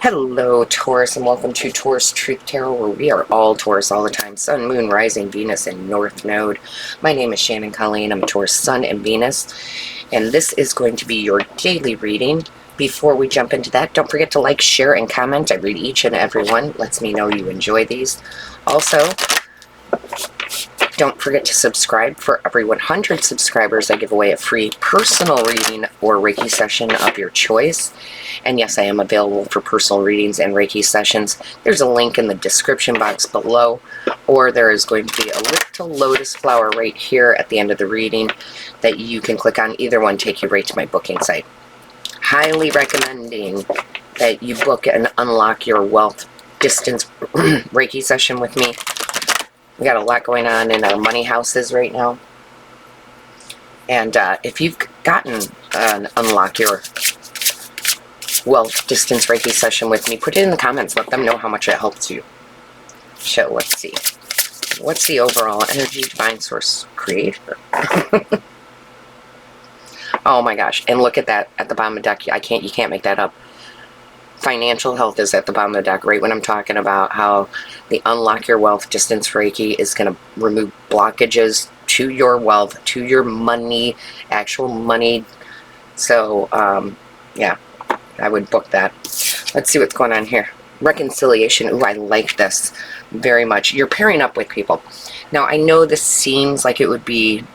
Hello, Taurus, and welcome to Taurus Truth Tarot, where we are all Taurus all the time. Sun, Moon, Rising, Venus, and North Node. My name is Shannon Colleen. I'm a Taurus Sun and Venus, and this is going to be your daily reading. Before we jump into that, don't forget to like, share, and comment. I read each and every one. Lets me know you enjoy these. Also, don't forget to subscribe. For every 100 subscribers, I give away a free personal reading or Reiki session of your choice. And yes, I am available for personal readings and Reiki sessions. There's a link in the description box below, or there is going to be a little lotus flower right here at the end of the reading that you can click on. Either one take you right to my booking site. Highly recommending that you book and unlock your wealth distance Reiki session with me. We got a lot going on in our money houses right now. And if you've gotten an unlock your wealth distance Reiki session with me, put it in the comments. Let them know how much it helps you. So let's see. What's the overall energy, divine source, creator? Oh my gosh. And look at that at the bottom of the deck. You can't make that up. Financial health is at the bottom of the deck, right when I'm talking about how the unlock your wealth distance Reiki is going to remove blockages to your wealth, to your money, actual money. So, yeah, I would book that. Let's see what's going on here. Reconciliation. Ooh, I like this very much. You're pairing up with people. Now, I know this seems like it would be,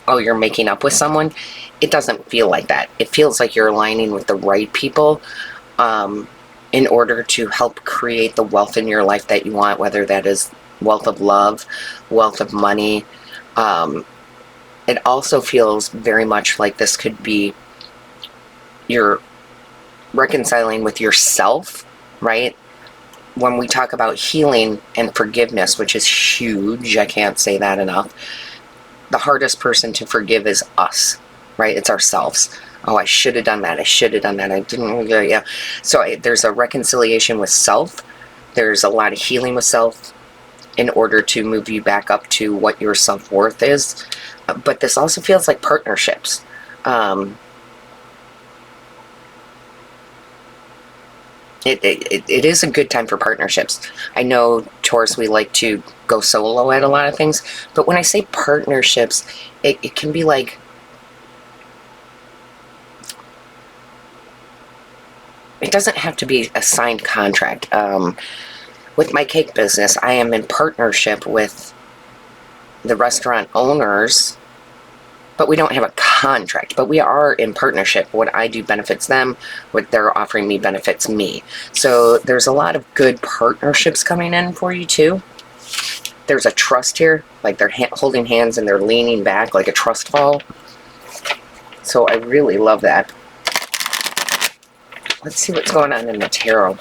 oh, you're making up with someone. It doesn't feel like that. It feels like you're aligning with the right people in order to help create the wealth in your life that you want, whether that is wealth of love, wealth of money. It also feels very much like this could be you're reconciling with yourself, right? When we talk about healing and forgiveness, which is huge, I can't say that enough, the hardest person to forgive is us, right? It's ourselves. Oh, I should have done that. I should have done that. I didn't. Yeah. So there's a reconciliation with self. There's a lot of healing with self in order to move you back up to what your self-worth is. But this also feels like partnerships. It is a good time for partnerships. I know, Taurus, we like to go solo at a lot of things. But when I say partnerships, it can be like, it doesn't have to be a signed contract. With my cake business, I am in partnership with the restaurant owners, but we don't have a contract. But we are in partnership. What I do benefits them. What they're offering me benefits me. So there's a lot of good partnerships coming in for you too. There's a trust here, like they're holding hands and they're leaning back like a trust fall. So I really love that. Let's see what's going on in the tarot.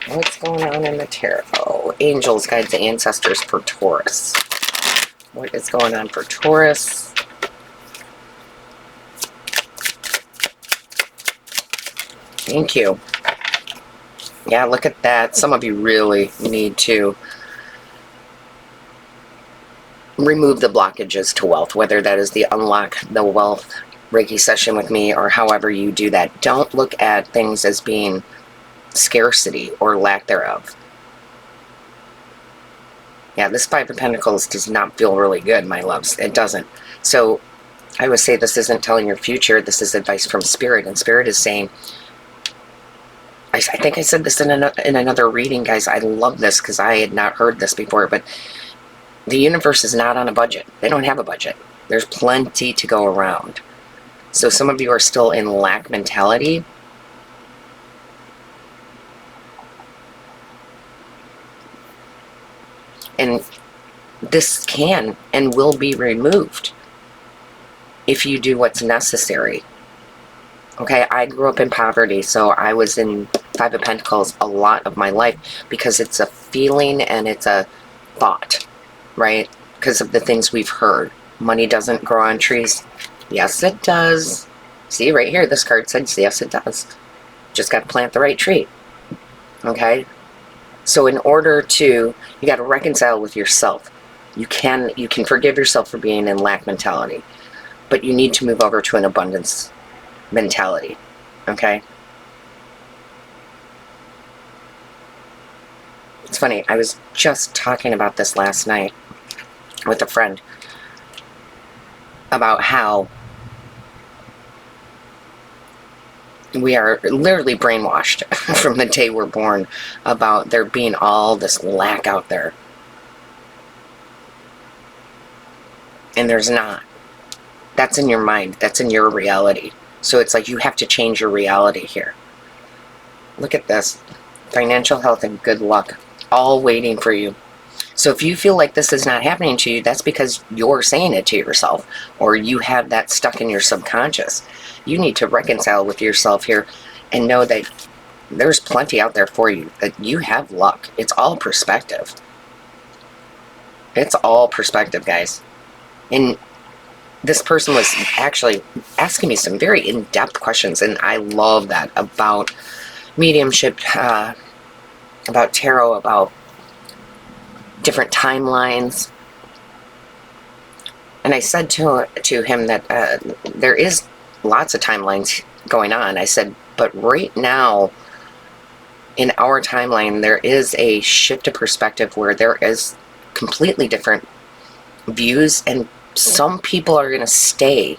What's going on in the tarot? Angels, guides, ancestors for Taurus. What is going on for Taurus? Thank you. Yeah, look at that. Some of you really need to remove the blockages to wealth, whether that is the unlock the wealth Reiki session with me or however you do that. Don't look at things as being scarcity or lack thereof. Yeah, this Five of Pentacles does not feel really good, my loves. It doesn't. So I would say this isn't telling your future. This is advice from Spirit. And Spirit is saying, I think I said this in another reading, guys. I love this because I had not heard this before. But the universe is not on a budget. They don't have a budget. There's plenty to go around. So some of you are still in lack mentality. And this can and will be removed if you do what's necessary. Okay, I grew up in poverty, so I was in Five of Pentacles a lot of my life because it's a feeling and it's a thought, right? Because of the things we've heard. Money doesn't grow on trees. Yes, it does. See, right here, this card says, yes, it does. Just got to plant the right tree. Okay? So in order to, you got to reconcile with yourself. You can forgive yourself for being in lack mentality. But you need to move over to an abundance mentality. Okay? It's funny, I was just talking about this last night with a friend about how we are literally brainwashed from the day we're born about there being all this lack out there. And there's not. That's in your mind. That's in your reality. So it's like you have to change your reality here. Look at this. Financial health and good luck. All waiting for you. So if you feel like this is not happening to you, that's because you're saying it to yourself, or you have that stuck in your subconscious. You need to reconcile with yourself here and know that there's plenty out there for you, that you have luck. It's all perspective. It's all perspective, guys. And this person was actually asking me some very in-depth questions, and I love that, about mediumship, about tarot, about different timelines. And I said to him that there is lots of timelines going on. I said, but right now in our timeline, there is a shift of perspective where there is completely different views, and some people are going to stay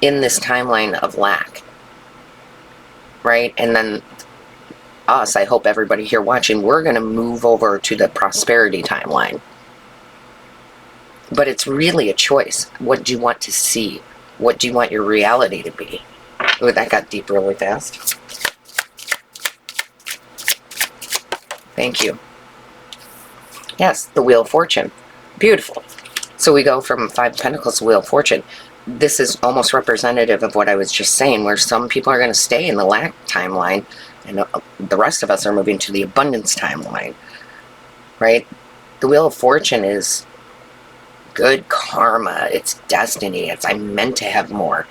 in this timeline of lack, right? And then us, I hope everybody here watching, we're going to move over to the prosperity timeline. But it's really a choice. What do you want to see? What do you want your reality to be? Oh, that got deep really fast. Thank you. Yes, the Wheel of Fortune. Beautiful. So we go from Five of Pentacles to Wheel of Fortune. This is almost representative of what I was just saying, where some people are going to stay in the lack timeline, and the rest of us are moving to the abundance timeline, right? The Wheel of Fortune is good karma. It's destiny. It's I'm meant to have more,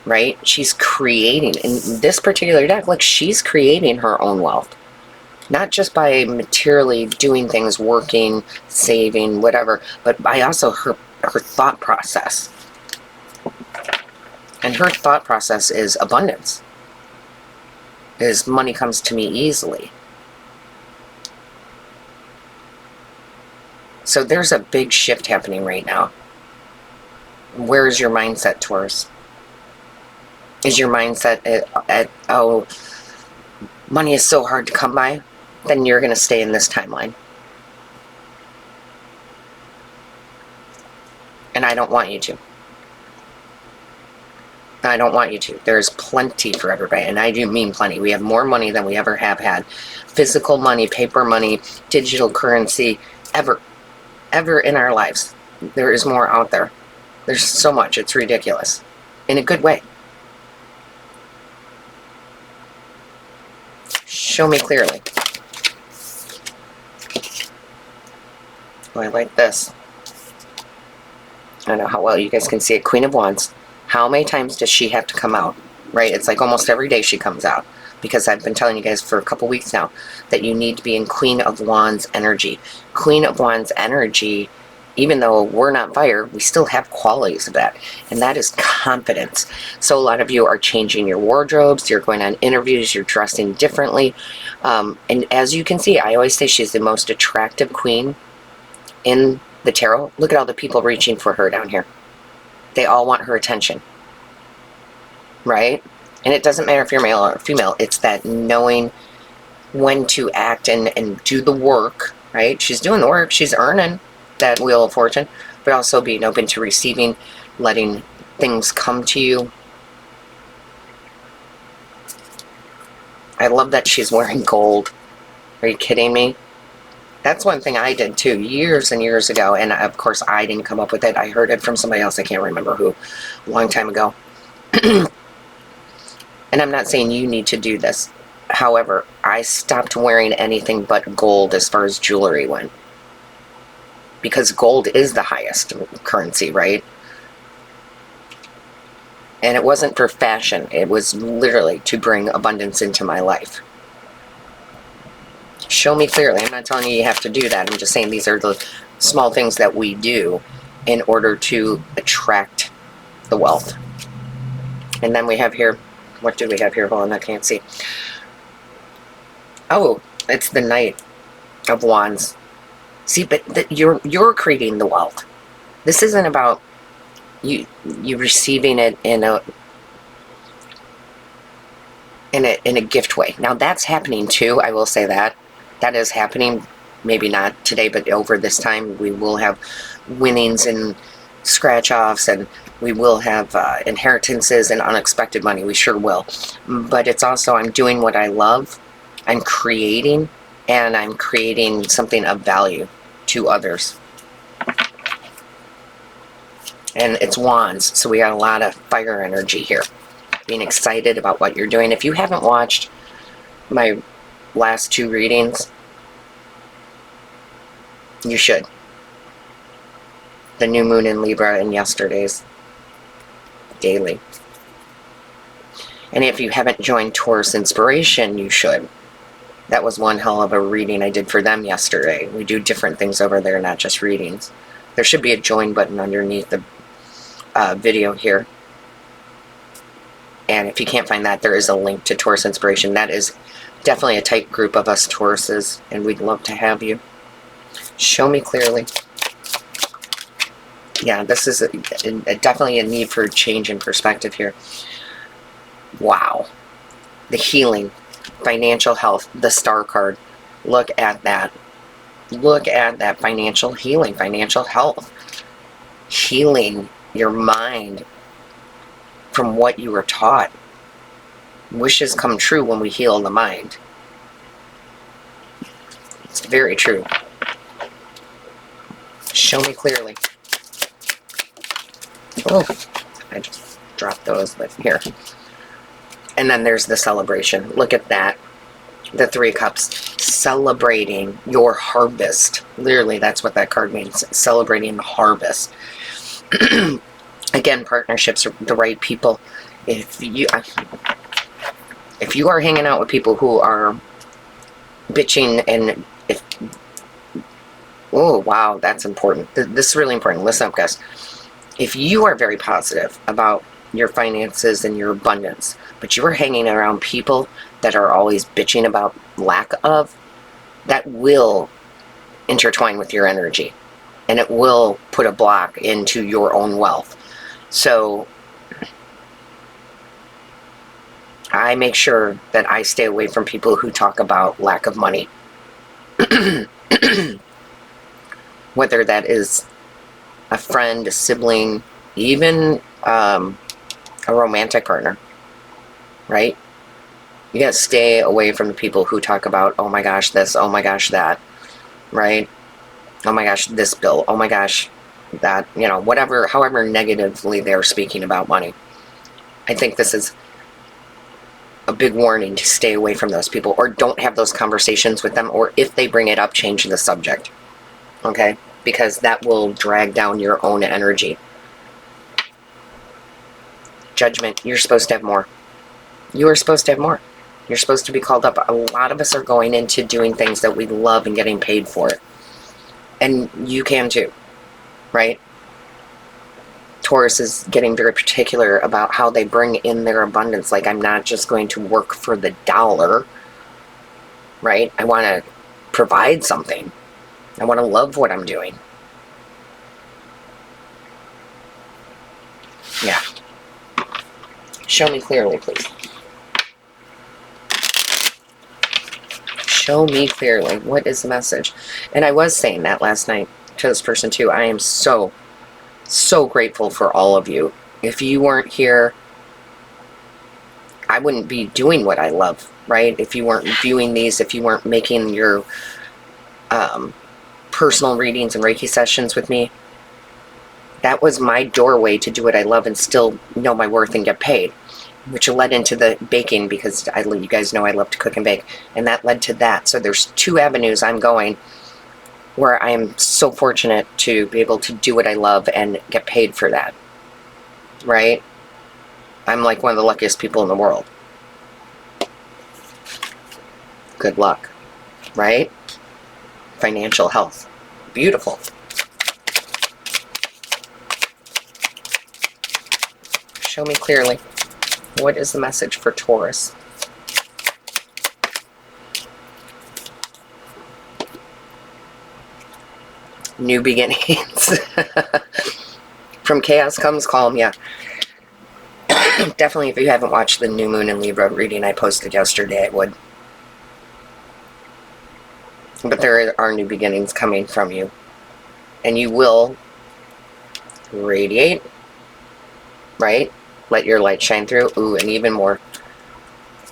right? She's creating, in this particular deck, look, she's creating her own wealth. Not just by materially doing things, working, saving, whatever, but by also her thought process. And her thought process is abundance. Is money comes to me easily. So there's a big shift happening right now. Where is your mindset, Taurus? Is your mindset at oh, money is so hard to come by? Then you're going to stay in this timeline. And I don't want you to. I don't want you to. There's plenty for everybody, and I do mean plenty. We have more money than we ever have had. Physical money, paper money, digital currency, ever in our lives. There is more out there. There's so much. It's ridiculous. In a good way. Show me clearly. Oh, I like this. I don't know how well you guys can see it. Queen of Wands. How many times does she have to come out? Right? It's like almost every day she comes out. Because I've been telling you guys for a couple weeks now that you need to be in Queen of Wands energy. Queen of Wands energy, even though we're not fire, we still have qualities of that. And that is confidence. So a lot of you are changing your wardrobes. You're going on interviews. You're dressing differently. And as you can see, I always say she's the most attractive queen in the tarot. Look at all the people reaching for her down here. They all want her attention. Right? And it doesn't matter if you're male or female. It's that knowing when to act and do the work. Right? She's doing the work. She's earning that Wheel of Fortune. But also being open to receiving, letting things come to you. I love that she's wearing gold. Are you kidding me? That's one thing I did too, years and years ago, and of course I didn't come up with it. I heard it from somebody else, I can't remember who, a long time ago. And I'm not saying you need to do this. However, I stopped wearing anything but gold as far as jewelry went. Because gold is the highest currency, right? And it wasn't for fashion. It was literally to bring abundance into my life. Show me clearly. I'm not telling you you have to do that. I'm just saying these are the small things that we do in order to attract the wealth. And then we have here, what do we have here? Hold on, I can't see. Oh, it's the Knight of Wands. See, but you're creating the wealth. This isn't about you receiving it in a gift way. Now that's happening too. I will say that is happening. Maybe not today, but over this time we will have winnings and scratch offs, and we will have inheritances and unexpected money. We sure will. But it's also, I'm doing what I love. I'm creating, and I'm creating something of value to others. And it's wands, so we got a lot of fire energy here. Being excited about what you're doing. If you haven't watched my last 2 readings, you should. The new moon in Libra and yesterday's daily. And if you haven't joined Taurus Inspiration, you should. That was one hell of a reading I did for them yesterday. We do different things over there, not just readings. There should be a join button underneath the video here. And if you can't find that, there is a link to Taurus Inspiration. That is definitely a tight group of us Tauruses, and we'd love to have you. Show me clearly. Yeah, this is definitely a need for change in perspective here. Wow. The healing, financial health, the star card. Look at that. Look at that financial healing, financial health. Healing your mind from what you were taught. Wishes come true when we heal the mind. It's very true. Show me clearly. Oh, I just dropped those, but here. And then there's the celebration. Look at that. The 3 cups. Celebrating your harvest. Literally, that's what that card means. Celebrating the harvest. Again, partnerships are the right people. If you are hanging out with people who are bitching, and oh wow, that's important. This is really important. Listen up, guys. If you are very positive about your finances and your abundance, but you are hanging around people that are always bitching about lack of, that will intertwine with your energy, and it will put a block into your own wealth. So I make sure that I stay away from people who talk about lack of money. Whether that is a friend, a sibling, even a romantic partner, right? You gotta stay away from the people who talk about, oh my gosh, this, oh my gosh, that, right? Oh my gosh, this bill, oh my gosh, that, you know, whatever, however negatively they're speaking about money. I think this is a big warning to stay away from those people, or don't have those conversations with them, or if they bring it up, change the subject, okay? Because that will drag down your own energy. Judgment, you're supposed to have more. You are supposed to have more. You're supposed to be called up. A lot of us are going into doing things that we love and getting paid for it. And you can too, right? Taurus is getting very particular about how they bring in their abundance. Like, I'm not just going to work for the dollar, right? I want to provide something. I want to love what I'm doing. Yeah. Show me clearly, please. Show me clearly. What is the message? And I was saying that last night to this person too. I am so grateful for all of you. If you weren't here, I wouldn't be doing what I love, right? If you weren't viewing these, if you weren't making your personal readings and Reiki sessions with me, that was my doorway to do what I love and still know my worth and get paid, which led into the baking, because you guys know I love to cook and bake, and that led to that. So there's 2 avenues I'm going where I am so fortunate to be able to do what I love and get paid for that, right? I'm like one of the luckiest people in the world. Good luck, right? Financial health. Beautiful. Show me clearly. What is the message for Taurus? New beginnings. From chaos comes calm, yeah. Definitely, if you haven't watched the New Moon in Libra reading I posted yesterday, I would. But there are new beginnings coming from you. And you will radiate, right? Let your light shine through. Ooh, and even more.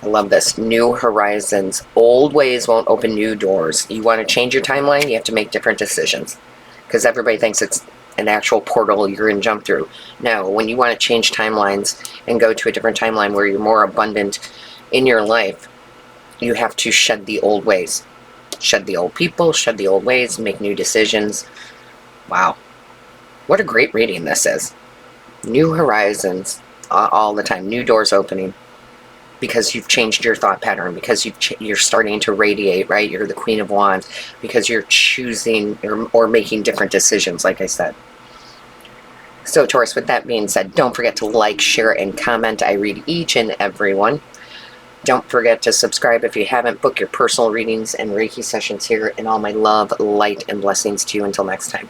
I love this. New horizons. Old ways won't open new doors. You want to change your timeline, you have to make different decisions. Because everybody thinks it's an actual portal you're going to jump through. No, when you want to change timelines and go to a different timeline where you're more abundant in your life, you have to shed the old ways. Shed the old people, shed the old ways, make new decisions. Wow. What a great reading this is. New horizons all the time. New doors opening. Because you've changed your thought pattern. Because you're starting to radiate, right? You're the Queen of Wands. Because you're choosing or making different decisions, like I said. So, Taurus, with that being said, don't forget to like, share, and comment. I read each and every one. Don't forget to subscribe if you haven't. Book your personal readings and Reiki sessions here. And all my love, light, and blessings to you until next time.